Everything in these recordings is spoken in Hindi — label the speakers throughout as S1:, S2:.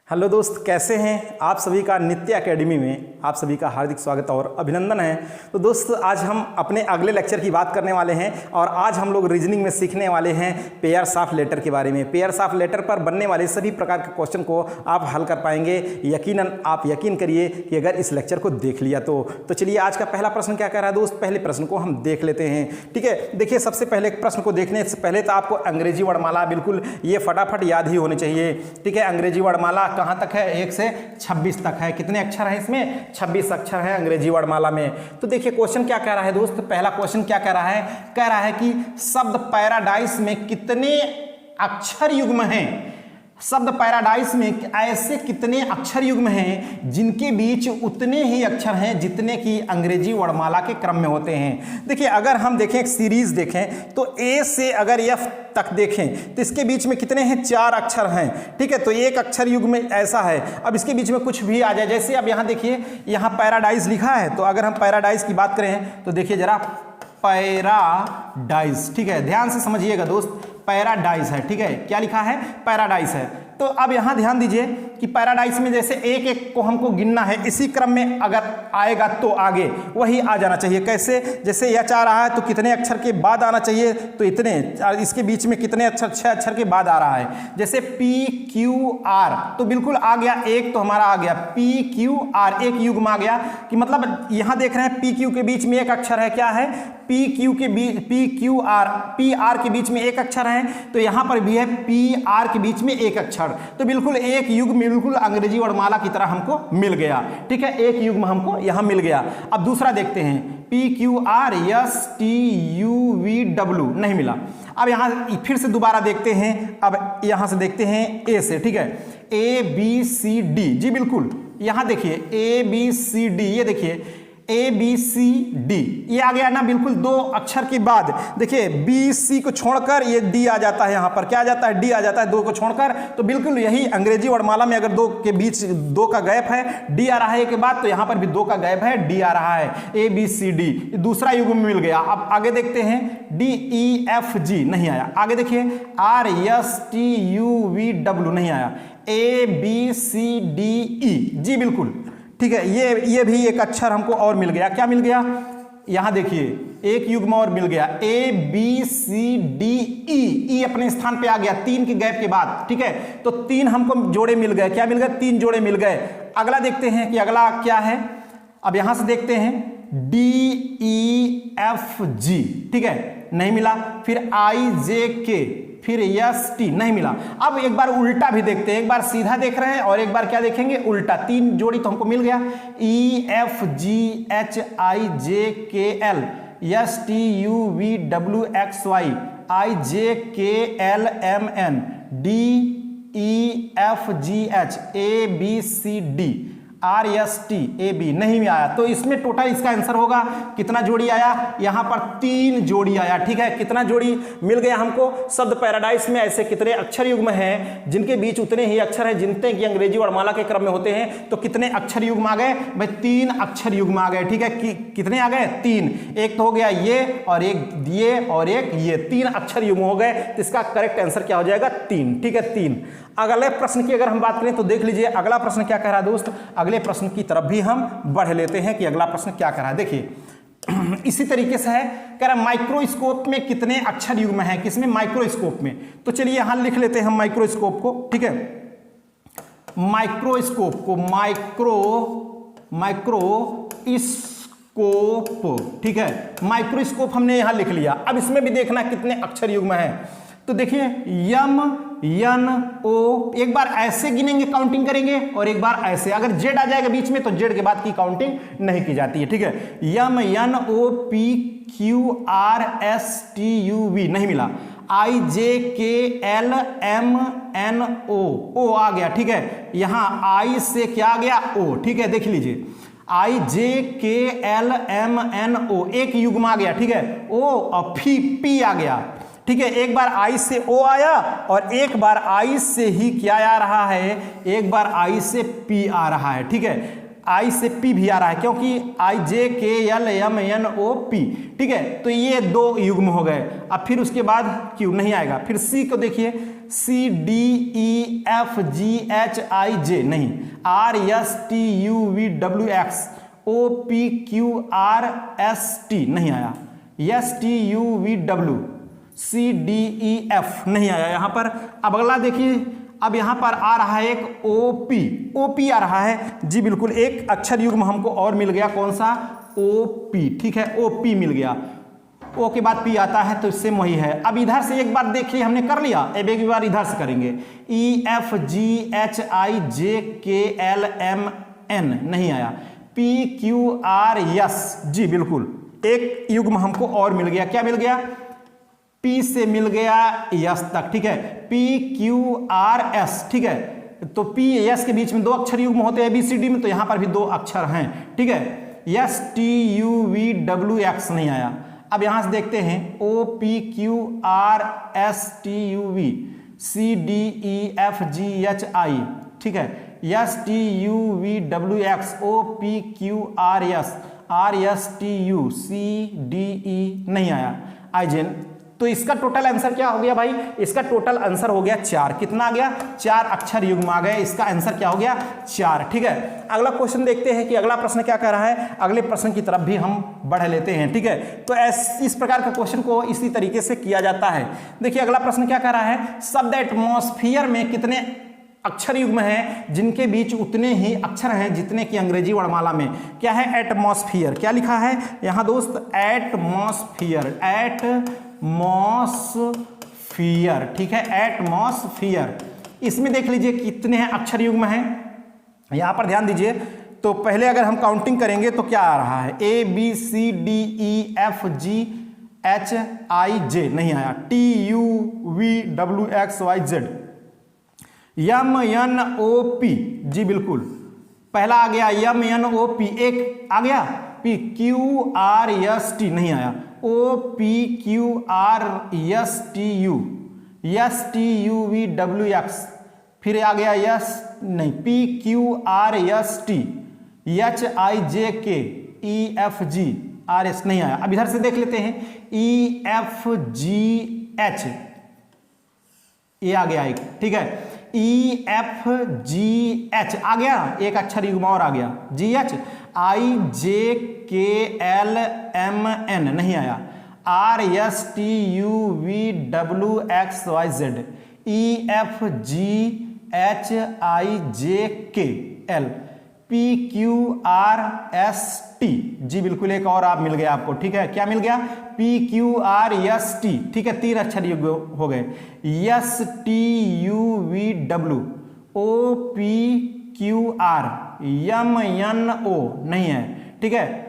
S1: हेलो दोस्त, कैसे हैं आप सभी का नित्य एकेडमी में आप सभी का हार्दिक स्वागत और अभिनंदन है। तो दोस्त, आज हम अपने अगले लेक्चर की बात करने वाले हैं और आज हम लोग रीजनिंग में सीखने वाले हैं पेयर्स ऑफ लेटर के बारे में। पेयर्स ऑफ लेटर पर बनने वाले सभी प्रकार के क्वेश्चन को आप हल कर पाएंगे। यकीनन आप यकीन करिए कि अगर इस लेक्चर को देख लिया तो चलिए आज का पहला प्रश्न क्या कह रहा है दोस्त, पहले प्रश्न को हम देख लेते हैं। ठीक है, देखिए सबसे पहले प्रश्न को देखने से पहले तो आपको अंग्रेजी वर्णमाला बिल्कुल ये फटाफट याद ही होनी चाहिए। ठीक है, अंग्रेजी वर्णमाला कहाँ तक है? 1 से 26 तक है। कितने अक्षर हैं इसमें? 26 अक्षर है अंग्रेजी वर्णमाला में। तो देखिए क्वेश्चन क्या कह रहा है दोस्त, पहला क्वेश्चन क्या कह रहा है? कह रहा है कि शब्द पैराडाइस में कितने अक्षर युग्म हैं? शब्द पैराडाइस में ऐसे कितने अक्षर युग्म हैं जिनके बीच उतने ही अक्षर हैं जितने कि अंग्रेजी वर्णमाला के क्रम में होते हैं। देखिए अगर हम देखें, एक सीरीज देखें तो ए से अगर एफ तक देखें तो इसके बीच में कितने हैं? 4 अक्षर हैं। ठीक है, तो एक अक्षर युग्म ऐसा है। अब इसके बीच में कुछ भी आ जाए, जैसे अब यहाँ देखिए, यहाँ पैराडाइस लिखा है, तो अगर हम पैराडाइस की बात करें तो देखिए जरा, पैराडाइस। ठीक है, ध्यान से समझिएगा दोस्त, पैराडाइस है। ठीक है, क्या लिखा है? पैराडाइस है। तो अब यहां ध्यान दीजिए कि पैराडाइस में जैसे एक एक को हमको गिनना है, इसी क्रम में अगर आएगा तो आगे वही आ जाना चाहिए। कैसे? जैसे यह चाह रहा है तो कितने अक्षर के बाद आना चाहिए? तो इतने। इसके बीच में कितने अक्षर? 6 अक्षर के बाद आ रहा है। जैसे पी क्यू आर, तो बिल्कुल आ गया, एक तो हमारा आ गया पी क्यू आर, एक युग्म आ गया। कि मतलब यहां देख रहे हैं पी क्यू के बीच में एक अक्षर है, क्या है? पी क्यू के बीच, P Q R, P R के बीच में एक अक्षर है, तो यहां पर भी है पी आर के बीच में एक अक्षर। तो बिल्कुल एक युग्म बिल्कुल अंग्रेजी वर्णमाला की तरह हमको मिल गया। ठीक है, एक युग्म हमको यहां मिल गया। अब दूसरा देखते हैं, P Q R S T U V W, नहीं मिला। अब यहां फिर से दोबारा देखते हैं, अब यहां से देखते हैं ए से। ठीक है, ए बी सी डी, जी बिल्कुल यहां देखिए ए बी सी डी, ये देखिए ए बी सी डी, ये आ गया ना बिल्कुल 2 अक्षर के बाद। देखिए बी सी को छोड़कर ये डी आ जाता है, यहाँ पर क्या आ जाता है? डी आ जाता है 2 को छोड़कर। तो बिल्कुल यही अंग्रेजी वर्णमाला में अगर 2 के बीच 2 का गैप है, डी आ रहा है के बाद, तो यहाँ पर भी 2 का गैप है, डी आ रहा है। ए बी सी डी दूसरा युग्म मिल गया। अब आगे देखते हैं, डी ई एफ जी नहीं आया। आगे देखिए are S T U V W नहीं आया। ए बी सी डी ई, जी बिल्कुल ठीक है, ये भी एक अक्षर हमको और मिल गया। क्या मिल गया? यहां देखिए एक युग्म और मिल गया, ए बी सी डी ई, ई अपने स्थान पे आ गया 3 के गैप के बाद। ठीक है, तो 3 हमको जोड़े मिल गए। क्या मिल गए? 3 जोड़े मिल गए। अगला देखते हैं कि अगला क्या है। अब यहां से देखते हैं डी ई एफ जी, ठीक है, नहीं मिला। फिर आई जे के, फिर एस टी, नहीं मिला। अब एक बार उल्टा भी देखते हैं, एक बार सीधा देख रहे हैं और एक बार क्या देखेंगे? उल्टा। 3 जोड़ी तो हमको मिल गया, ई F G H I J K L S T U V W X Y I J K L M N D E F G H A B C D R S T A B, नहीं आया। तो इसमें टोटल इसका आंसर होगा कितना जोड़ी आया? यहां पर 3 जोड़ी आया। ठीक है, कितना जोड़ी मिल गया हमको? शब्द पैराडाइस में ऐसे कितने अक्षर युग्म हैं जिनके बीच उतने ही अक्षर हैं जितने कि अंग्रेजी वर्णमाला के क्रम में होते हैं। तो कितने अक्षर युग्म आ गए भाई? 3 अक्षर युग्म आ गए। ठीक है, कितने आ गए? 3। एक तो हो गया ये और एक ये और एक ये, 3 अक्षर युग्म हो गए। तो इसका करेक्ट आंसर क्या हो जाएगा? 3। ठीक है, 3। अगले प्रश्न की अगर हम बात करें तो देख लीजिए अगला प्रश्न क्या कह रहा है दोस्त। अगले प्रश्न की तरफ भी हम बढ़ लेते हैं कि अगला प्रश्न क्या कह रहा है। देखिए इसी तरीके से है, कह रहा है माइक्रोस्कोप में कितने अक्षर युग्म हैं? किसमें? माइक्रोस्कोप में। तो चलिए यहां लिख लेते हैं हम माइक्रोस्कोप को। ठीक है, माइक्रोस्कोप को माइक्रोस्कोप, ठीक है, माइक्रोस्कोप हमने यहां लिख लिया। अब इसमें भी देखना कितने अक्षर युग्म हैं। तो देखिए यम यन ओ, एक बार ऐसे गिनेंगे, काउंटिंग करेंगे, और एक बार ऐसे। अगर जेड आ जाएगा बीच में तो जेड के बाद की काउंटिंग नहीं की जाती है। ठीक है, M N O P Q R S T U V, नहीं मिला। I J K L M N O आ गया। ठीक है, यहां आई से क्या आ गया? ओ। ठीक है, देख लीजिए आई J K L M N ओ, एक युग्म आ गया। ठीक है, ओ और फी पी आ गया। ठीक है, एक बार आई से ओ आया और एक बार आई से ही क्या आ रहा है? एक बार आई से पी आ रहा है। ठीक है, आई से पी भी आ रहा है, क्योंकि IJKLMNOP, ठीक है। तो ये 2 युग्म हो गए। अब फिर उसके बाद क्यू नहीं आएगा। फिर सी को देखिए, CDEFGHIJ नहीं, RSTUVWXOPQRST नहीं आया, STUVWCDEF नहीं आया यहाँ पर। अब अगला देखिए, अब यहाँ पर आ रहा है एक OP आ रहा है जी, बिल्कुल एक अक्षर युग्म हमको और मिल गया, कौन सा, OP, ठीक है, OP मिल गया। O के बाद P आता है, तो सेम वही है। अब इधर से एक बार देखिए, हमने कर लिया, अब एक बार इधर से करेंगे, EFGHIJKLMN नहीं आया, PQRS जी, बिल्कुल एक युग्म हमको और मिल गया। क्या मिल गया, P से मिल गया S तक, ठीक है, PQRS, ठीक है। तो P S के बीच में 2 अक्षर युग्म होते हैं ABCD में, तो यहाँ पर भी 2 अक्षर हैं, ठीक है। STUVWX नहीं आया। अब यहाँ से देखते हैं, OPQRSTUVCDEFGHI, ठीक है, STUVWXOPQRS RSTUCDE नहीं आया, IJN। तो इसका टोटल आंसर क्या हो गया भाई, इसका टोटल आंसर हो गया 4। कितना आ गया, 4 अक्षर युग्म आ गए, इसका आंसर क्या हो गया, 4, ठीक है। अगला क्वेश्चन देखते हैं कि अगला प्रश्न क्या कह रहा है, अगले प्रश्न की तरफ भी हम बढ़ लेते हैं, ठीक है। तो इस प्रकार का क्वेश्चन को इसी तरीके से किया जाता है। देखिए अगला प्रश्न क्या कह रहा है, शब्द एटमॉस्फेयर में कितने अक्षर युग्म हैं जिनके बीच उतने ही अक्षर हैं जितने की अंग्रेजी वर्णमाला में। क्या है, एटमॉस्फेयर, क्या लिखा है यहाँ दोस्त, एटमॉस्फेयर, एटमॉस्फेयर, ठीक है, एटमॉस्फेयर। इसमें देख लीजिए कितने हैं अक्षर युग्म हैं, यहाँ पर ध्यान दीजिए। तो पहले अगर हम काउंटिंग करेंगे तो क्या आ रहा है, ABCDEFGHIJ नहीं आया, TUVWXYZ, MNOP जी, बिल्कुल पहला आ गया, MNOP एक आ गया, PQRST नहीं आया, OPQRSTU, STUVWX, फिर आ गया नहीं, PQRST, HIJKEFGRS नहीं आया। अब इधर से देख लेते हैं, EFGH, ये आ गया एक, ठीक है, EFGH आ गया, एक अक्षर युग्म और आ गया, GH, IJKLMN नहीं आया, RSTUVWXYZ, EFGHIJKL, PQRST जी, बिल्कुल एक और आप मिल गया आपको, ठीक है। क्या मिल गया, PQRST, ठीक है, 3 अक्षर युग्म हो गए, STUVW, OPQR, MNO नहीं है, ठीक है,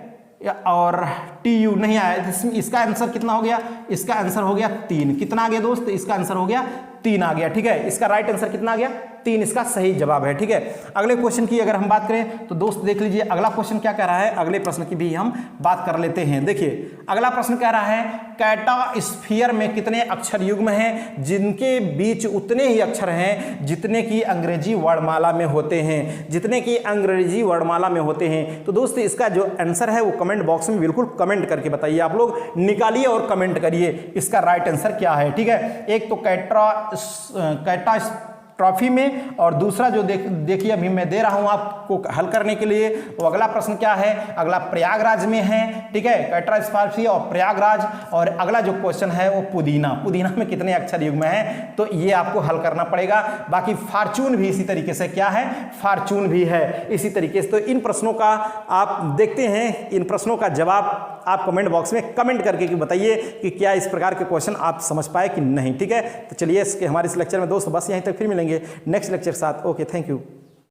S1: और TU नहीं आया। इसका आंसर कितना हो गया, इसका आंसर हो गया 3। कितना आ गया दोस्त, इसका आंसर हो गया 3 आ गया, ठीक है। इसका राइट आंसर कितना आ गया, 3 इसका सही जवाब है, ठीक है। अगले क्वेश्चन की अगर हम बात करें तो दोस्त देख लीजिए अगला क्वेश्चन क्या कह रहा है, अगले प्रश्न की भी हम बात कर लेते हैं। देखिए अगला प्रश्न कह रहा है, कैटास्फीयर में कितने अक्षर युग्म हैं जिनके बीच उतने ही अक्षर हैं जितने की अंग्रेजी वर्णमाला में होते हैं, जितने की अंग्रेजी वर्णमाला में होते हैं। तो दोस्त इसका जो आंसर है वो कमेंट बॉक्स में बिल्कुल कमेंट करके बताइए, आप लोग निकालिए और कमेंट करिए इसका राइट आंसर क्या है, ठीक है। एक तो कैटास्ट्रॉफी में, और दूसरा जो देखिए अभी मैं दे रहा हूं आपको हल करने के लिए, वो अगला प्रश्न क्या है, अगला प्रयागराज में है, ठीक है, कैटास्ट्रॉफी और प्रयागराज। और अगला जो क्वेश्चन है वो पुदीना में कितने अक्षर युग्म हैं, तो ये आपको हल करना पड़ेगा। बाकी फॉर्चून भी इसी तरीके से, क्या है, फॉर्चून भी है इसी तरीके से। तो इन प्रश्नों का आप देखते हैं, इन प्रश्नों का जवाब आप कमेंट बॉक्स में कमेंट करके बताइए कि क्या इस प्रकार के क्वेश्चन आप समझ पाए कि नहीं, ठीक है। तो चलिए हमारे इस लेक्चर में दोस्त बस यहीं तक, फिर मिलेंगे नेक्स्ट लेक्चर के साथ। Okay, thank you.